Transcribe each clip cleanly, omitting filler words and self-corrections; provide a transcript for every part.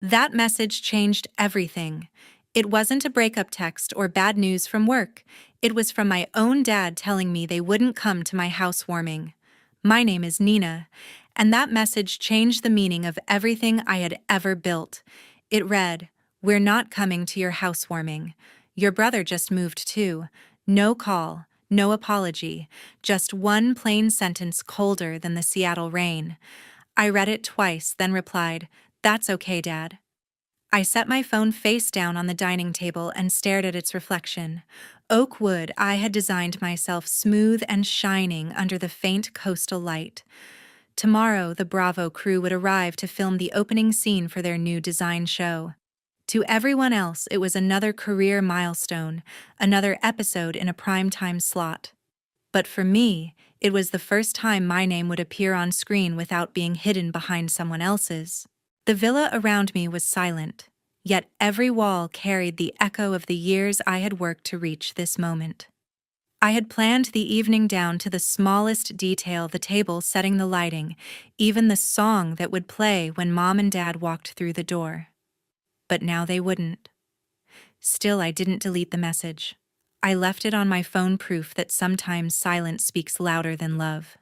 That message changed everything. It wasn't a breakup text or bad news from work. It was from my own dad telling me they wouldn't come to my housewarming. My name is Nina, and that message changed the meaning of everything I had ever built. It read, "We're not coming to your housewarming. Your brother just moved too. No call, no apology, just one plain sentence colder than the Seattle rain." I read it twice, then replied, "That's okay, Dad." I set my phone face down on the dining table and stared at its reflection. Oak wood I had designed myself smooth and shining under the faint coastal light. Tomorrow, the Bravo crew would arrive to film the opening scene for their new design show. To everyone else, it was another career milestone, another episode in a primetime slot. But for me, it was the first time my name would appear on screen without being hidden behind someone else's. The villa around me was silent, yet every wall carried the echo of the years I had worked to reach this moment. I had planned the evening down to the smallest detail, the table setting the lighting, even the song that would play when Mom and Dad walked through the door. But now they wouldn't. Still, I didn't delete the message. I left it on my phone, proof that sometimes silence speaks louder than love.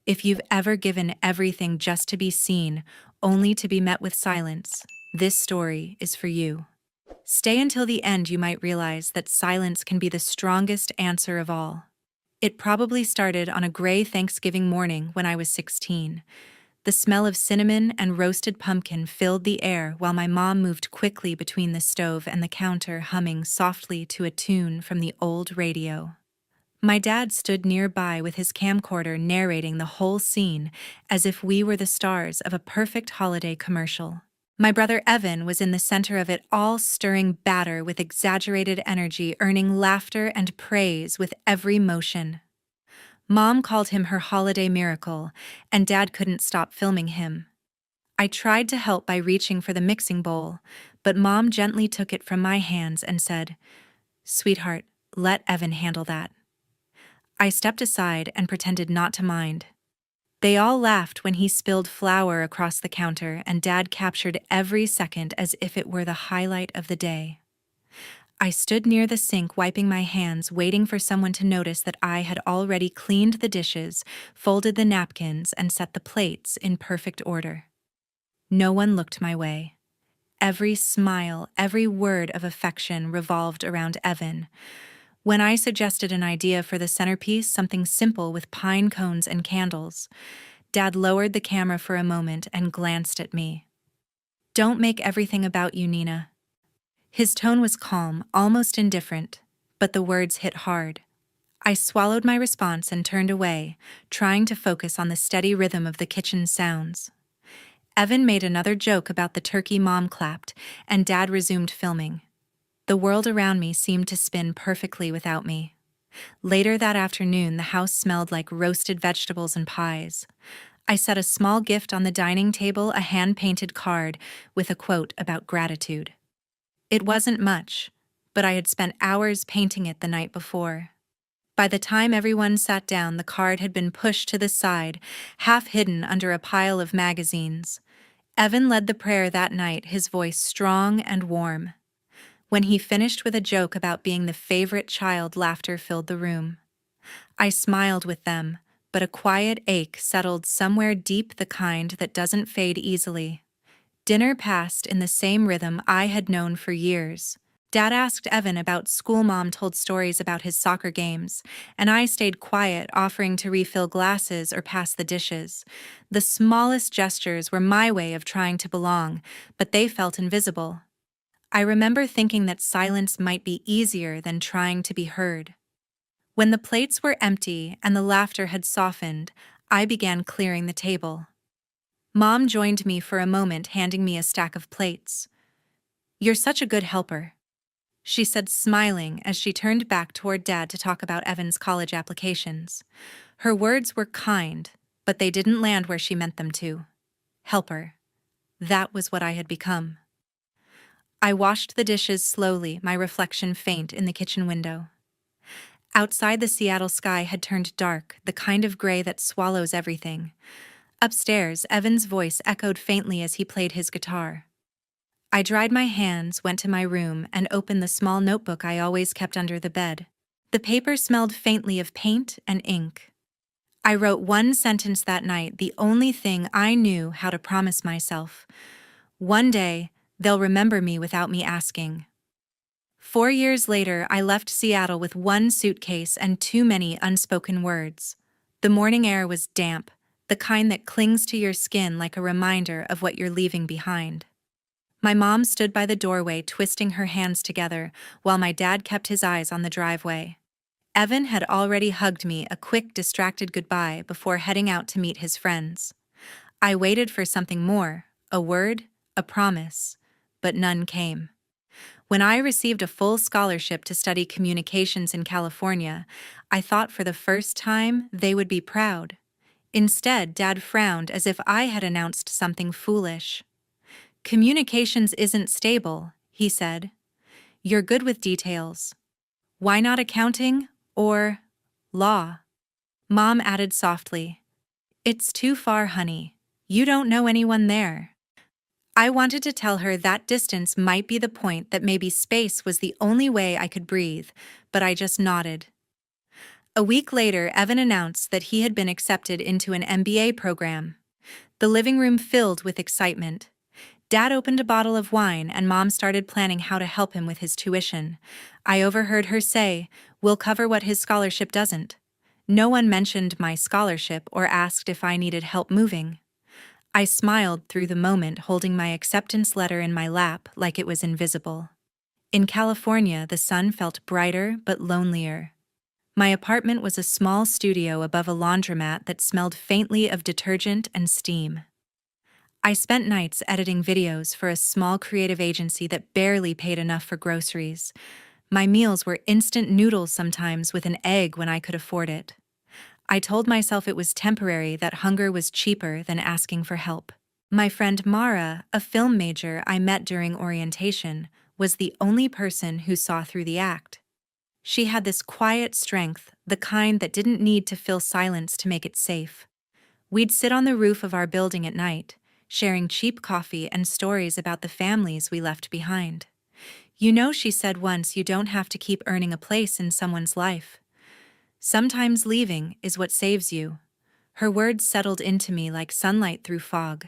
If you've ever given everything just to be seen, only to be met with silence, this story is for you. Stay until the end. You might realize that silence can be the strongest answer of all. It probably started on a gray Thanksgiving morning when I was 16. The smell of cinnamon and roasted pumpkin filled the air while my mom moved quickly between the stove and the counter, humming softly to a tune from the old radio. My dad stood nearby with his camcorder, narrating the whole scene as if we were the stars of a perfect holiday commercial. My brother Evan was in the center of it all, stirring batter with exaggerated energy, earning laughter and praise with every motion. Mom called him her holiday miracle, and Dad couldn't stop filming him. I tried to help by reaching for the mixing bowl, but Mom gently took it from my hands and said, "Sweetheart, let Evan handle that." I stepped aside and pretended not to mind. They all laughed when he spilled flour across the counter, and Dad captured every second as if it were the highlight of the day. I stood near the sink, wiping my hands, waiting for someone to notice that I had already cleaned the dishes, folded the napkins, and set the plates in perfect order. No one looked my way. Every smile, every word of affection revolved around Evan. When I suggested an idea for the centerpiece, something simple with pine cones and candles, Dad lowered the camera for a moment and glanced at me. "Don't make everything about you, Nina." His tone was calm, almost indifferent, but the words hit hard. I swallowed my response and turned away, trying to focus on the steady rhythm of the kitchen sounds. Evan made another joke about the turkey Mom clapped, and Dad resumed filming. The world around me seemed to spin perfectly without me. Later that afternoon, the house smelled like roasted vegetables and pies. I set a small gift on the dining table, a hand-painted card with a quote about gratitude. It wasn't much, but I had spent hours painting it the night before. By the time everyone sat down, the card had been pushed to the side, half hidden under a pile of magazines. Evan led the prayer that night, his voice strong and warm. When he finished with a joke about being the favorite child, laughter filled the room. I smiled with them, but a quiet ache settled somewhere deep, the kind that doesn't fade easily. Dinner passed in the same rhythm I had known for years. Dad asked Evan about school, Mom told stories about his soccer games, and I stayed quiet, offering to refill glasses or pass the dishes. The smallest gestures were my way of trying to belong, but they felt invisible. I remember thinking that silence might be easier than trying to be heard. When the plates were empty and the laughter had softened, I began clearing the table. Mom joined me for a moment, handing me a stack of plates. "You're such a good helper," she said, smiling as she turned back toward Dad to talk about Evan's college applications. Her words were kind, but they didn't land where she meant them to. Helper. That was what I had become. I washed the dishes slowly, my reflection faint in the kitchen window. Outside, the Seattle sky had turned dark, the kind of gray that swallows everything. Upstairs, Evan's voice echoed faintly as he played his guitar. I dried my hands, went to my room, and opened the small notebook I always kept under the bed. The paper smelled faintly of paint and ink. I wrote one sentence that night, the only thing I knew how to promise myself. One day, they'll remember me without me asking. 4 years later, I left Seattle with one suitcase and too many unspoken words. The morning air was damp, the kind that clings to your skin like a reminder of what you're leaving behind. My mom stood by the doorway, twisting her hands together, while my dad kept his eyes on the driveway. Evan had already hugged me a quick, distracted goodbye before heading out to meet his friends. I waited for something more, a word, a promise, but none came. When I received a full scholarship to study communications in California, I thought for the first time they would be proud. Instead, Dad frowned as if I had announced something foolish. "Communications isn't stable," he said. "You're good with details. Why not accounting or law?" Mom added softly, "It's too far, honey. You don't know anyone there." I wanted to tell her that distance might be the point, that maybe space was the only way I could breathe, but I just nodded. A week later, Evan announced that he had been accepted into an MBA program. The living room filled with excitement. Dad opened a bottle of wine and Mom started planning how to help him with his tuition. I overheard her say, "We'll cover what his scholarship doesn't." No one mentioned my scholarship or asked if I needed help moving. I smiled through the moment, holding my acceptance letter in my lap like it was invisible. In California, the sun felt brighter but lonelier. My apartment was a small studio above a laundromat that smelled faintly of detergent and steam. I spent nights editing videos for a small creative agency that barely paid enough for groceries. My meals were instant noodles, sometimes with an egg when I could afford it. I told myself it was temporary, that hunger was cheaper than asking for help. My friend Mara, a film major I met during orientation, was the only person who saw through the act. She had this quiet strength, the kind that didn't need to fill silence to make it safe. We'd sit on the roof of our building at night, sharing cheap coffee and stories about the families we left behind. "You know," she said once, "you don't have to keep earning a place in someone's life. Sometimes leaving is what saves you." Her words settled into me like sunlight through fog.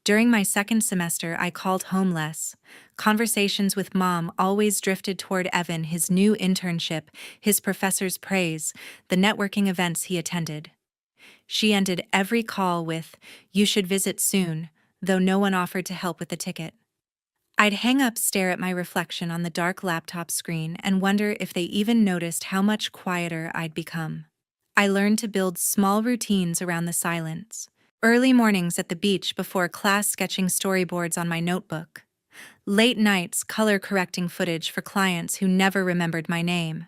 During my second semester, I called home less. Conversations with Mom always drifted toward Evan, his new internship, his professor's praise, the networking events he attended. She ended every call with, "You should visit soon," though no one offered to help with the ticket. I'd hang up, stare at my reflection on the dark laptop screen, and wonder if they even noticed how much quieter I'd become. I learned to build small routines around the silence. Early mornings at the beach before class, sketching storyboards on my notebook. Late nights color-correcting footage for clients who never remembered my name.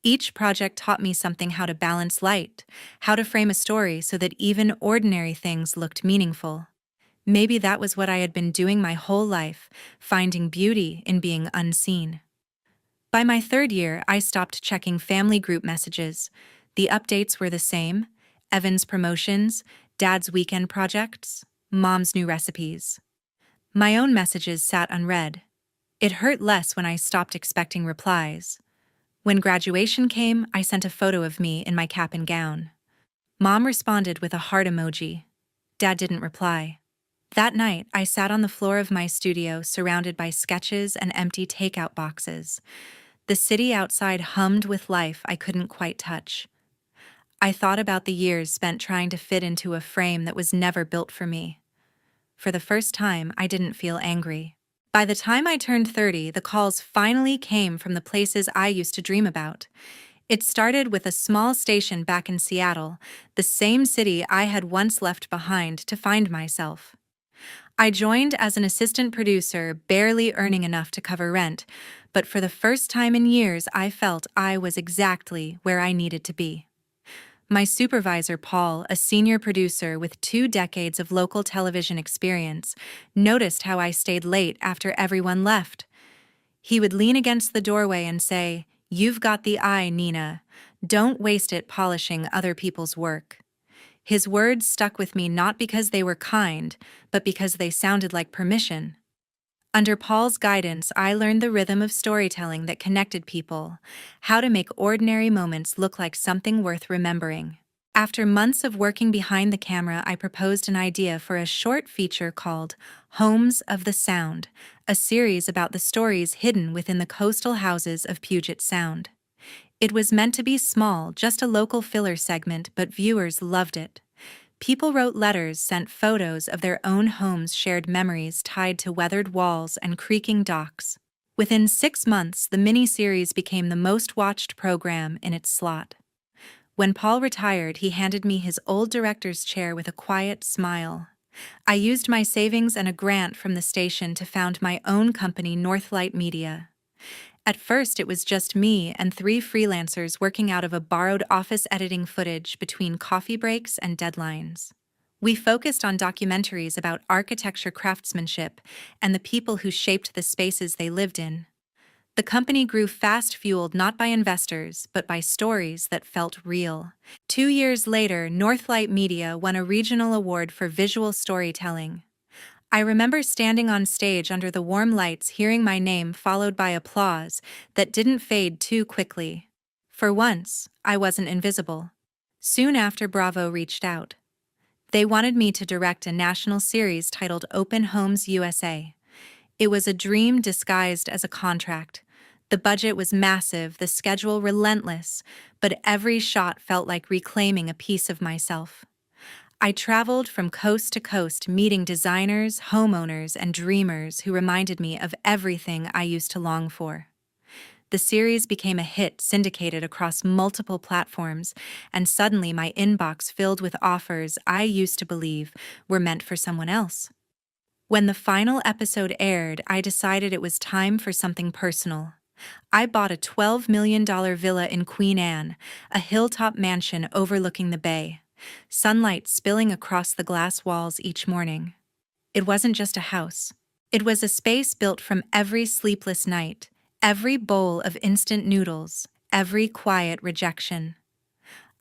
Each project taught me something: how to balance light, how to frame a story so that even ordinary things looked meaningful. Maybe that was what I had been doing my whole life, finding beauty in being unseen. By my third year, I stopped checking family group messages. The updates were the same: Evan's promotions, Dad's weekend projects, Mom's new recipes. My own messages sat unread. It hurt less when I stopped expecting replies. When graduation came, I sent a photo of me in my cap and gown. Mom responded with a heart emoji. Dad didn't reply. That night, I sat on the floor of my studio, surrounded by sketches and empty takeout boxes. The city outside hummed with life I couldn't quite touch. I thought about the years spent trying to fit into a frame that was never built for me. For the first time, I didn't feel angry. By the time I turned 30, the calls finally came from the places I used to dream about. It started with a small station back in Seattle, the same city I had once left behind to find myself. I joined as an assistant producer, barely earning enough to cover rent, but for the first time in years, I felt I was exactly where I needed to be. My supervisor, Paul, a senior producer with 2 decades of local television experience, noticed how I stayed late after everyone left. He would lean against the doorway and say, "You've got the eye, Nina. Don't waste it polishing other people's work." His words stuck with me, not because they were kind, but because they sounded like permission. Under Paul's guidance, I learned the rhythm of storytelling that connected people, how to make ordinary moments look like something worth remembering. After months of working behind the camera, I proposed an idea for a short feature called Homes of the Sound, a series about the stories hidden within the coastal houses of Puget Sound. It was meant to be small, just a local filler segment, but viewers loved it. People wrote letters, sent photos of their own homes, shared memories tied to weathered walls and creaking docks. Within 6 months, the mini-series became the most watched program in its slot. When Paul retired, he handed me his old director's chair with a quiet smile. I used my savings and a grant from the station to found my own company, Northlight Media. At first, it was just me and 3 freelancers working out of a borrowed office editing footage between coffee breaks and deadlines. We focused on documentaries about architecture craftsmanship and the people who shaped the spaces they lived in. The company grew fast, fueled not by investors, but by stories that felt real. 2 years later, Northlight Media won a regional award for visual storytelling. I remember standing on stage under the warm lights, hearing my name followed by applause that didn't fade too quickly. For once, I wasn't invisible. Soon after, Bravo reached out. They wanted me to direct a national series titled Open Homes USA. It was a dream disguised as a contract. The budget was massive, the schedule relentless, but every shot felt like reclaiming a piece of myself. I traveled from coast to coast, meeting designers, homeowners, and dreamers who reminded me of everything I used to long for. The series became a hit, syndicated across multiple platforms, and suddenly my inbox filled with offers I used to believe were meant for someone else. When the final episode aired, I decided it was time for something personal. I bought a $12 million villa in Queen Anne, a hilltop mansion overlooking the bay, sunlight spilling across the glass walls each morning. It wasn't just a house. It was a space built from every sleepless night, every bowl of instant noodles, every quiet rejection.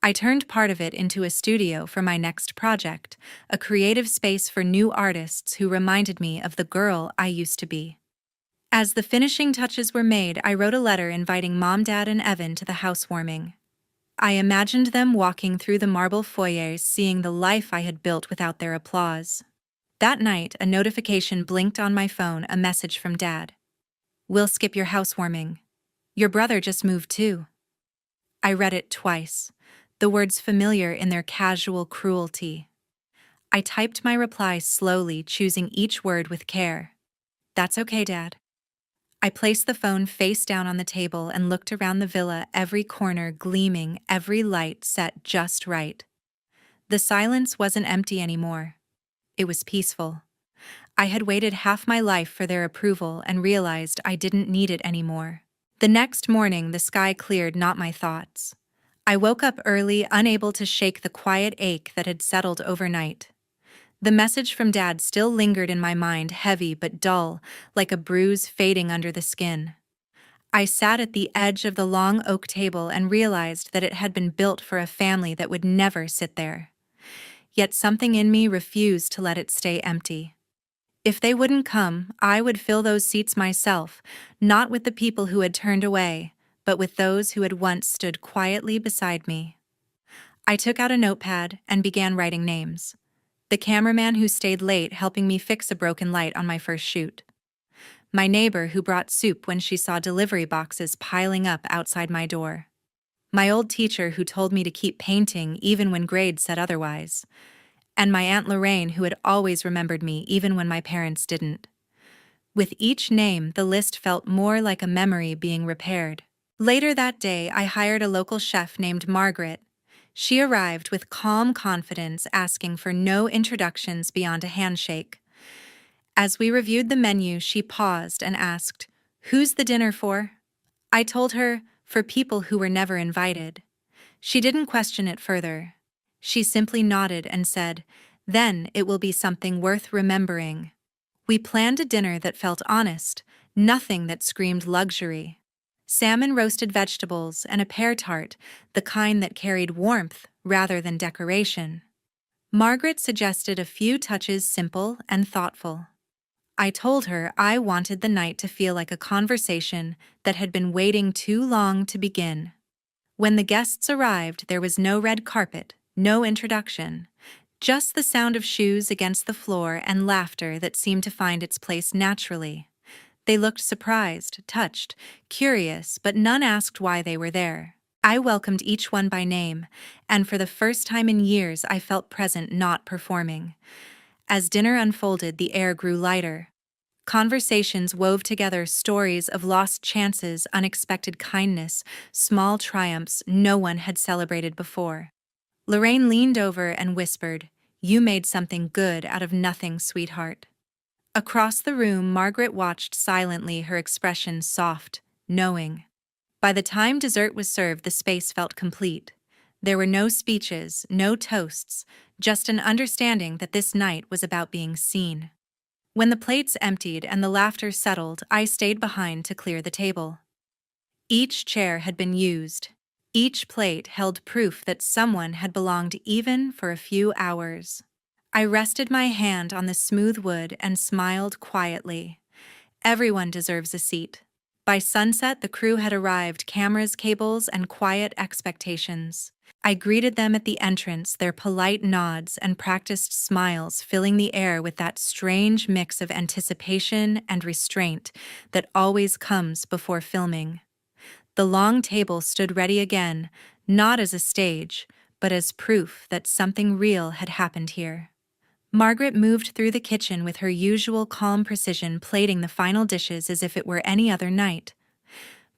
I turned part of it into a studio for my next project, a creative space for new artists who reminded me of the girl I used to be. As the finishing touches were made, I wrote a letter inviting Mom, Dad, and Evan to the housewarming. I imagined them walking through the marble foyers, seeing the life I had built without their applause. That night, a notification blinked on my phone, a message from Dad. "We'll skip your housewarming. Your brother just moved too." I read it twice, the words familiar in their casual cruelty. I typed my reply slowly, choosing each word with care. "That's okay, Dad." I placed the phone face down on the table and looked around the villa, every corner gleaming, every light set just right. The silence wasn't empty anymore. It was peaceful. I had waited half my life for their approval and realized I didn't need it anymore. The next morning, the sky cleared, not my thoughts. I woke up early, unable to shake the quiet ache that had settled overnight. The message from Dad still lingered in my mind, heavy but dull, like a bruise fading under the skin. I sat at the edge of the long oak table and realized that it had been built for a family that would never sit there. Yet something in me refused to let it stay empty. If they wouldn't come, I would fill those seats myself, not with the people who had turned away, but with those who had once stood quietly beside me. I took out a notepad and began writing names. The cameraman who stayed late helping me fix a broken light on my first shoot. My neighbor who brought soup when she saw delivery boxes piling up outside my door. My old teacher who told me to keep painting even when grades said otherwise. And my Aunt Lorraine who had always remembered me even when my parents didn't. With each name, the list felt more like a memory being repaired. Later that day, I hired a local chef named Margaret. She arrived with calm confidence, asking for no introductions beyond a handshake. As we reviewed the menu, she paused and asked, "Who's the dinner for?" I told her, "For people who were never invited." She didn't question it further. She simply nodded and said, "Then it will be something worth remembering." We planned a dinner that felt honest, nothing that screamed luxury. Salmon, roasted vegetables, and a pear tart, the kind that carried warmth rather than decoration. Margaret suggested a few touches, simple and thoughtful. I told her I wanted the night to feel like a conversation that had been waiting too long to begin. When the guests arrived, there was no red carpet, no introduction, just the sound of shoes against the floor and laughter that seemed to find its place naturally. They looked surprised, touched, curious, but none asked why they were there. I welcomed each one by name, and for the first time in years I felt present, not performing. As dinner unfolded, the air grew lighter. Conversations wove together stories of lost chances, unexpected kindness, small triumphs no one had celebrated before. Lorraine leaned over and whispered, "You made something good out of nothing, sweetheart." Across the room, Margaret watched silently, her expression soft, knowing. By the time dessert was served, the space felt complete. There were no speeches, no toasts, just an understanding that this night was about being seen. When the plates emptied and the laughter settled, I stayed behind to clear the table. Each chair had been used. Each plate held proof that someone had belonged even for a few hours. I rested my hand on the smooth wood and smiled quietly. Everyone deserves a seat. By sunset, the crew had arrived, cameras, cables, and quiet expectations. I greeted them at the entrance, their polite nods and practiced smiles filling the air with that strange mix of anticipation and restraint that always comes before filming. The long table stood ready again, not as a stage, but as proof that something real had happened here. Margaret moved through the kitchen with her usual calm precision, plating the final dishes as if it were any other night.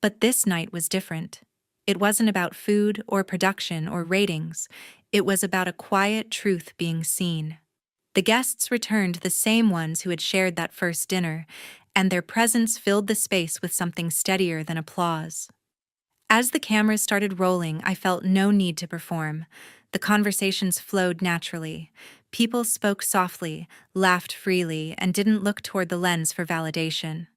But this night was different. It wasn't about food or production or ratings. It was about a quiet truth being seen. The guests returned, the same ones who had shared that first dinner, and their presence filled the space with something steadier than applause. As the cameras started rolling, I felt no need to perform. The conversations flowed naturally. People spoke softly, laughed freely, and didn't look toward the lens for validation.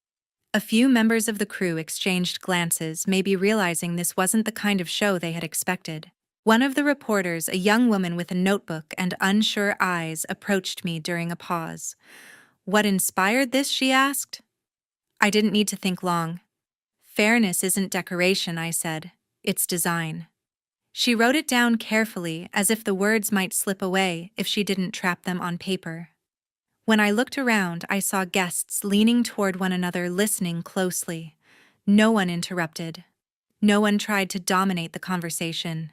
A few members of the crew exchanged glances, maybe realizing this wasn't the kind of show they had expected. One of the reporters, a young woman with a notebook and unsure eyes, approached me during a pause. "What inspired this?" she asked. I didn't need to think long. "Fairness isn't decoration," I said. "It's design." She wrote it down carefully, as if the words might slip away if she didn't trap them on paper. When I looked around, I saw guests leaning toward one another, listening closely. No one interrupted. No one tried to dominate the conversation.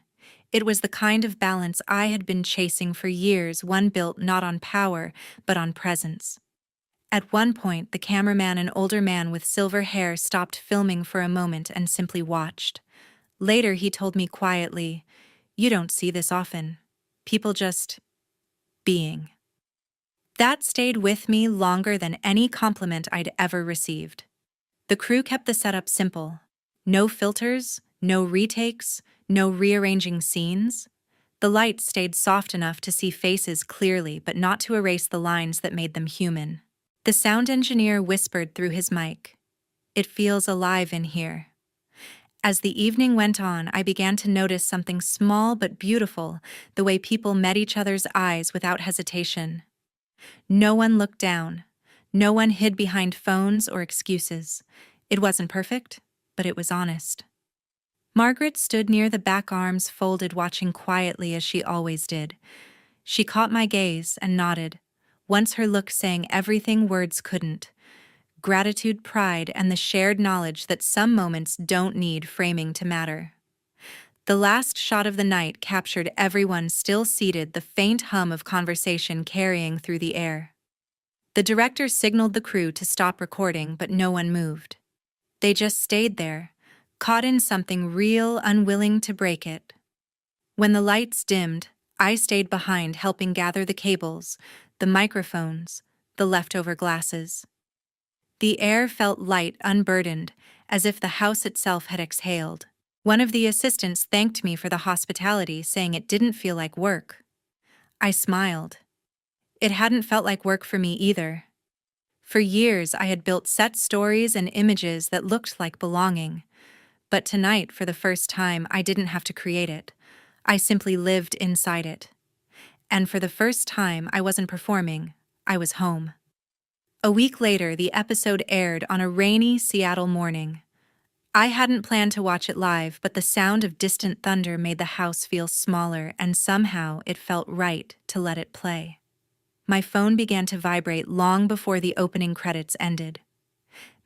It was the kind of balance I had been chasing for years, one built not on power, but on presence. At one point, the cameraman, an older man with silver hair, stopped filming for a moment and simply watched. Later, he told me quietly, "You don't see this often. People just being." That stayed with me longer than any compliment I'd ever received. The crew kept the setup simple. No filters, no retakes, no rearranging scenes. The lights stayed soft enough to see faces clearly, but not to erase the lines that made them human. The sound engineer whispered through his mic, "It feels alive in here." As the evening went on, I began to notice something small but beautiful, the way people met each other's eyes without hesitation. No one looked down. No one hid behind phones or excuses. It wasn't perfect, but it was honest. Margaret stood near the back, arms folded, watching quietly as she always did. She caught my gaze and nodded, once her look saying everything words couldn't. Gratitude, pride, and the shared knowledge that some moments don't need framing to matter. The last shot of the night captured everyone still seated, the faint hum of conversation carrying through the air. The director signaled the crew to stop recording, but no one moved. They just stayed there, caught in something real, unwilling to break it. When the lights dimmed, I stayed behind, helping gather the cables, the microphones, the leftover glasses. The air felt light, unburdened, as if the house itself had exhaled. One of the assistants thanked me for the hospitality, saying it didn't feel like work. I smiled. It hadn't felt like work for me either. For years, I had built set stories and images that looked like belonging. But tonight, for the first time, I didn't have to create it. I simply lived inside it. And for the first time, I wasn't performing. I was home. A week later, the episode aired on a rainy Seattle morning. I hadn't planned to watch it live, but the sound of distant thunder made the house feel smaller, and somehow it felt right to let it play. My phone began to vibrate long before the opening credits ended.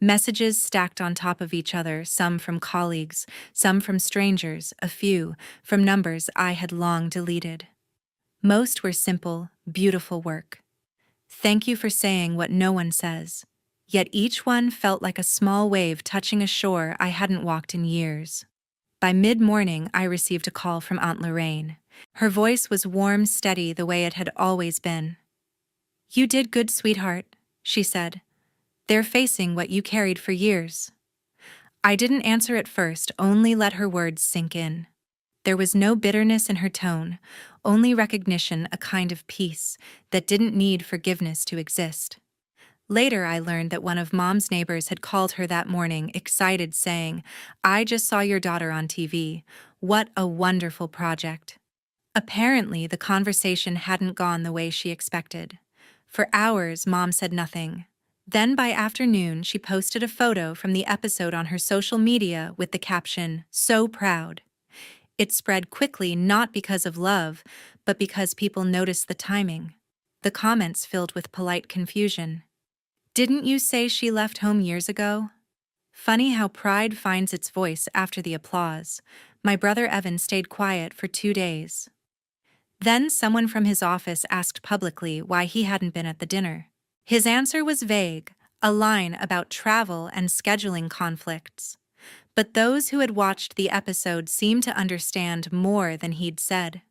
Messages stacked on top of each other, some from colleagues, some from strangers, a few from numbers I had long deleted. Most were simple, beautiful work. Thank you for saying what no one says. Yet each one felt like a small wave touching a shore I hadn't walked in years. By mid-morning, I received a call from Aunt Lorraine. Her voice was warm, steady, the way it had always been. "You did good, sweetheart," she said. "They're facing what you carried for years." I didn't answer at first, only let her words sink in. There was no bitterness in her tone, only recognition, a kind of peace that didn't need forgiveness to exist. Later, I learned that one of Mom's neighbors had called her that morning, excited, saying, "I just saw your daughter on TV. What a wonderful project." Apparently, the conversation hadn't gone the way she expected. For hours, Mom said nothing. Then by afternoon, she posted a photo from the episode on her social media with the caption, "So proud." It spread quickly, not because of love, but because people noticed the timing. The comments filled with polite confusion. "Didn't you say she left home years ago?" Funny how pride finds its voice after the applause. My brother Evan stayed quiet for 2 days. Then someone from his office asked publicly why he hadn't been at the dinner. His answer was vague, a line about travel and scheduling conflicts. But those who had watched the episode seemed to understand more than he'd said.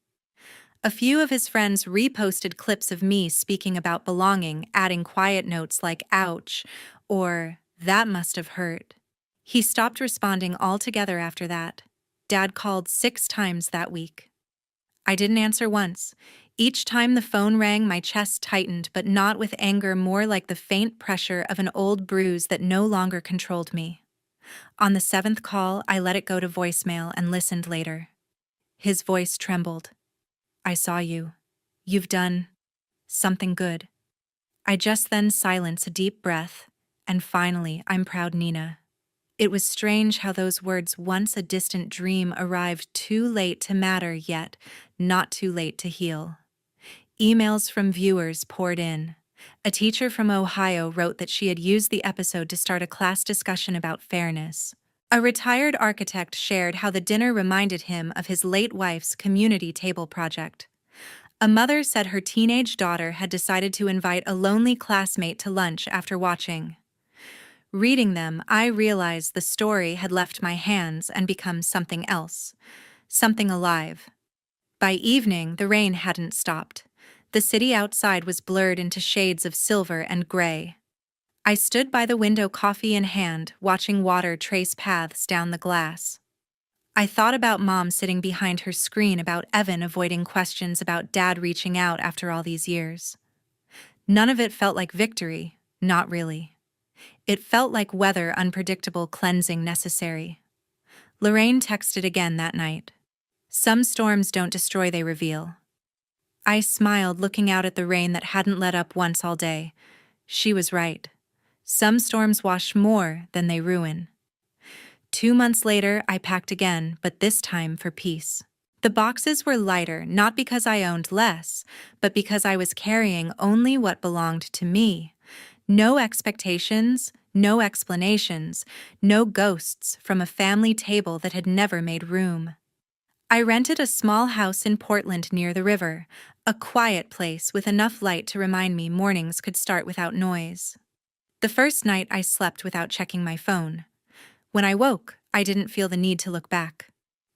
A few of his friends reposted clips of me speaking about belonging, adding quiet notes like "ouch" or "that must have hurt." He stopped responding altogether after that. Dad called 6 times that week. I didn't answer once. Each time the phone rang, my chest tightened, but not with anger, more like the faint pressure of an old bruise that no longer controlled me. On the 7th call, I let it go to voicemail and listened later. His voice trembled. "I saw you. You've done something good." I just then silenced a deep breath, and finally, "I'm proud, Nina." It was strange how those words, once a distant dream, arrived too late to matter, yet not too late to heal. Emails from viewers poured in. A teacher from Ohio wrote that she had used the episode to start a class discussion about fairness. A retired architect shared how the dinner reminded him of his late wife's community table project. A mother said her teenage daughter had decided to invite a lonely classmate to lunch after watching. Reading them, I realized the story had left my hands and become something else, something alive. By evening, the rain hadn't stopped. The city outside was blurred into shades of silver and gray. I stood by the window, coffee in hand, watching water trace paths down the glass. I thought about Mom sitting behind her screen, about Evan avoiding questions, about Dad reaching out after all these years. None of it felt like victory, not really. It felt like weather, unpredictable, cleansing, necessary. Lorraine texted again that night. "Some storms don't destroy, they reveal." I smiled, looking out at the rain that hadn't let up once all day. She was right. Some storms wash more than they ruin. 2 months later, I packed again, but this time for peace. The boxes were lighter, not because I owned less, but because I was carrying only what belonged to me. No expectations, no explanations, no ghosts from a family table that had never made room. I rented a small house in Portland near the river, a quiet place with enough light to remind me mornings could start without noise. The first night I slept without checking my phone. When I woke, I didn't feel the need to look back.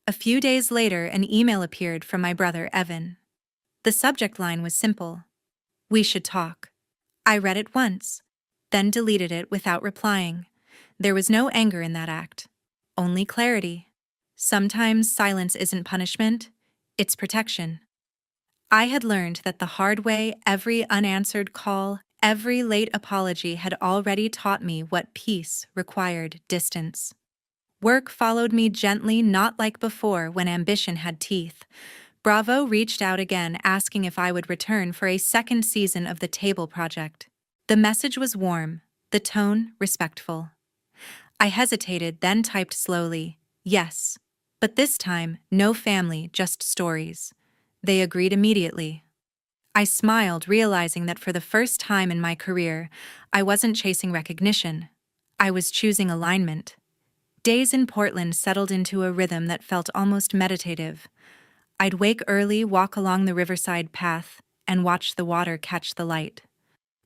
A few days later, an email appeared from my brother Evan. The subject line was simple: "We should talk." I read it once, then deleted it without replying. There was no anger in that act, only clarity. Sometimes silence isn't punishment, it's protection. I had learned that the hard way. Every unanswered call, every late apology had already taught me what peace required: distance. Work followed me gently, not like before when ambition had teeth. Bravo reached out again, asking if I would return for a second season of the Table Project. The message was warm, the tone respectful. I hesitated, then typed slowly, yes. But this time, no family, just stories. They agreed immediately. I smiled, realizing that for the first time in my career, I wasn't chasing recognition. I was choosing alignment. Days in Portland settled into a rhythm that felt almost meditative. I'd wake early, walk along the riverside path, and watch the water catch the light.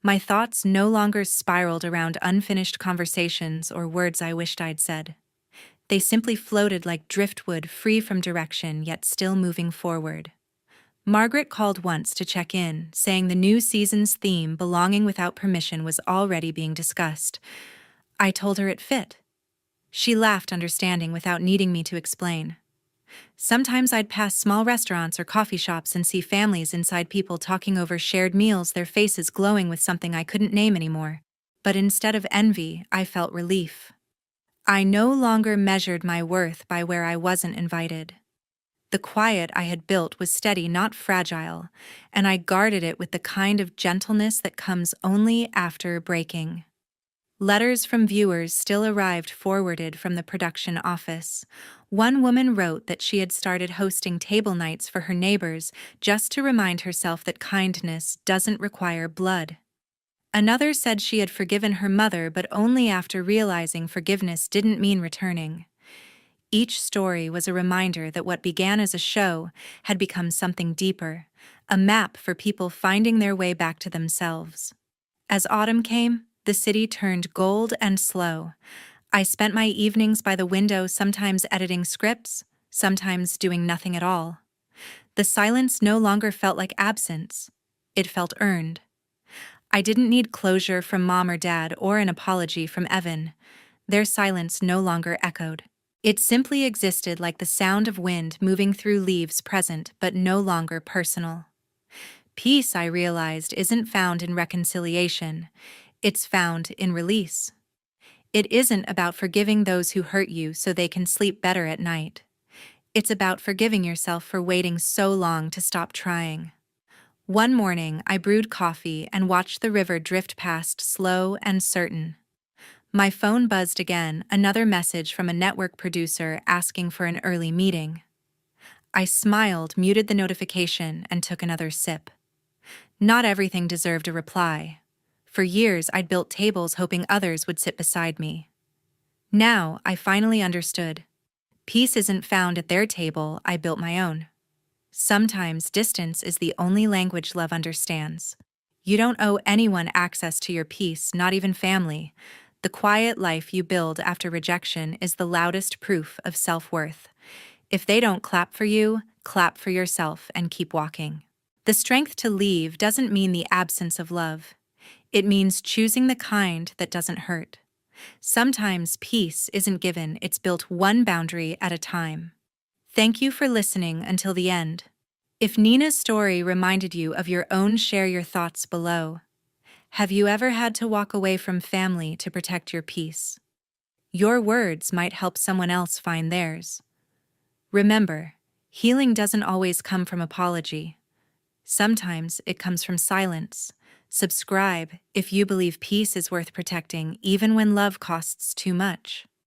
My thoughts no longer spiraled around unfinished conversations or words I wished I'd said. They simply floated like driftwood, free from direction, yet still moving forward. Margaret called once to check in, saying the new season's theme, belonging without permission, was already being discussed. I told her it fit. She laughed, understanding without needing me to explain. Sometimes I'd pass small restaurants or coffee shops and see families inside, people talking over shared meals, their faces glowing with something I couldn't name anymore. But instead of envy, I felt relief. I no longer measured my worth by where I wasn't invited. The quiet I had built was steady, not fragile, and I guarded it with the kind of gentleness that comes only after breaking. Letters from viewers still arrived, forwarded from the production office. One woman wrote that she had started hosting table nights for her neighbors just to remind herself that kindness doesn't require blood. Another said she had forgiven her mother, but only after realizing forgiveness didn't mean returning. Each story was a reminder that what began as a show had become something deeper, a map for people finding their way back to themselves. As autumn came, the city turned gold and slow. I spent my evenings by the window, sometimes editing scripts, sometimes doing nothing at all. The silence no longer felt like absence. It felt earned. I didn't need closure from Mom or Dad or an apology from Evan. Their silence no longer echoed. It simply existed, like the sound of wind moving through leaves, present but no longer personal. Peace, I realized, isn't found in reconciliation. It's found in release. It isn't about forgiving those who hurt you so they can sleep better at night. It's about forgiving yourself for waiting so long to stop trying. One morning, I brewed coffee and watched the river drift past, slow and certain. My phone buzzed again, another message from a network producer asking for an early meeting. I smiled, muted the notification, and took another sip. Not everything deserved a reply. For years, I'd built tables hoping others would sit beside me. Now, I finally understood. Peace isn't found at their table, I built my own. Sometimes distance is the only language love understands. You don't owe anyone access to your peace, not even family. The quiet life you build after rejection is the loudest proof of self-worth. If they don't clap for you, clap for yourself and keep walking. The strength to leave doesn't mean the absence of love. It means choosing the kind that doesn't hurt. Sometimes peace isn't given, it's built one boundary at a time. Thank you for listening until the end. If Nina's story reminded you of your own, share your thoughts below. Have you ever had to walk away from family to protect your peace? Your words might help someone else find theirs. Remember, healing doesn't always come from apology. Sometimes it comes from silence. Subscribe if you believe peace is worth protecting, even when love costs too much.